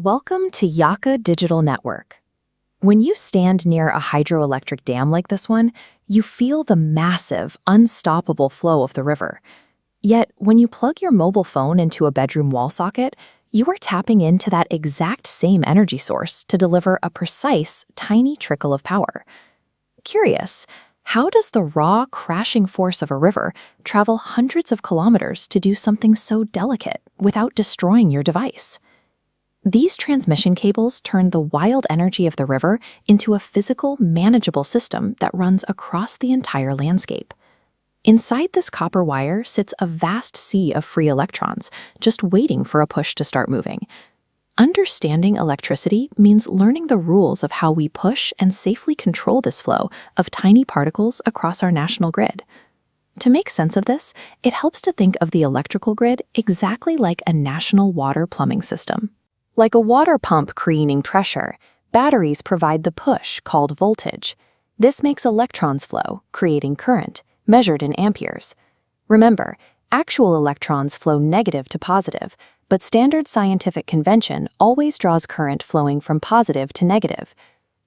Welcome to Yaka Digital Network. When you stand near a hydroelectric dam like this one, you feel the massive, unstoppable flow of the river. Yet, when you plug your mobile phone into a bedroom wall socket, you are tapping into that exact same energy source to deliver a precise, tiny trickle of power. Curious, how does the raw, crashing force of a river travel hundreds of kilometers to do something so delicate without destroying your device? These transmission cables turn the wild energy of the river into a physical, manageable system that runs across the entire landscape. Inside this copper wire sits a vast sea of free electrons, just waiting for a push to start moving. Understanding electricity means learning the rules of how we push and safely control this flow of tiny particles across our national grid. To make sense of this, it helps to think of the electrical grid exactly like a national water plumbing system. Like a water pump creating pressure, batteries provide the push called voltage. This makes electrons flow, creating current, measured in amperes. Remember, actual electrons flow negative to positive, but standard scientific convention always draws current flowing from positive to negative.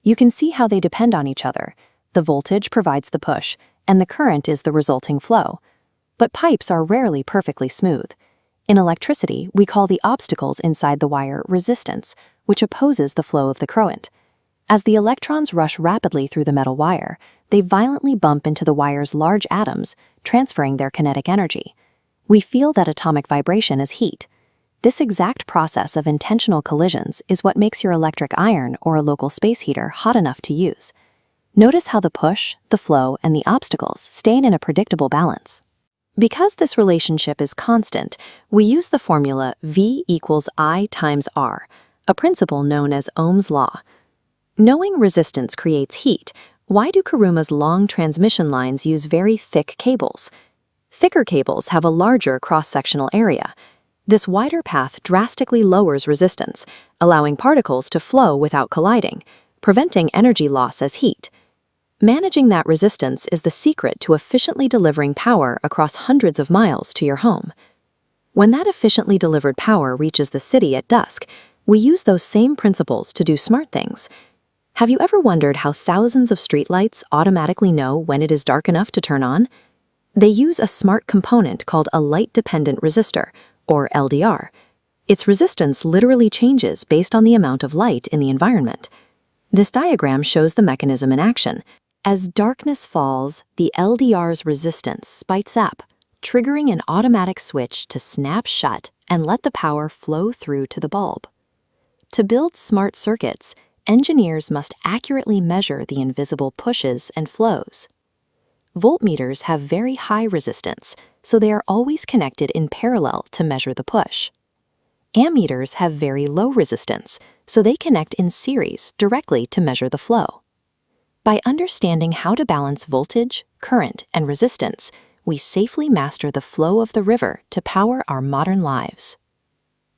You can see how they depend on each other. The voltage provides the push, and the current is the resulting flow. But pipes are rarely perfectly smooth. In electricity, we call the obstacles inside the wire resistance, which opposes the flow of the current. As the electrons rush rapidly through the metal wire, they violently bump into the wire's large atoms, transferring their kinetic energy. We feel that atomic vibration as heat. This exact process of intentional collisions is what makes your electric iron or a local space heater hot enough to use. Notice how the push, the flow, and the obstacles stay in a predictable balance. Because this relationship is constant, we use the formula V equals I times R, a principle known as Ohm's law. Knowing resistance creates heat, why do Kuruma's long transmission lines use very thick cables? Thicker cables have a larger cross-sectional area. This wider path drastically lowers resistance, allowing particles to flow without colliding, preventing energy loss as heat. Managing that resistance is the secret to efficiently delivering power across hundreds of miles to your home. When that efficiently delivered power reaches the city at dusk, we use those same principles to do smart things. Have you ever wondered how thousands of streetlights automatically know when it is dark enough to turn on? They use a smart component called a light-dependent resistor, or LDR. Its resistance literally changes based on the amount of light in the environment. This diagram shows the mechanism in action. As darkness falls, the LDR's resistance spikes up, triggering an automatic switch to snap shut and let the power flow through to the bulb. To build smart circuits, engineers must accurately measure the invisible pushes and flows. Voltmeters have very high resistance, so they are always connected in parallel to measure the push. Ammeters have very low resistance, so they connect in series directly to measure the flow. By understanding how to balance voltage, current, and resistance, we safely master the flow of the river to power our modern lives.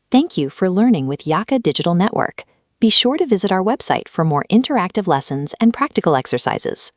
Thank you for learning with Yaka Digital Network. Be sure to visit our website for more interactive lessons and practical exercises.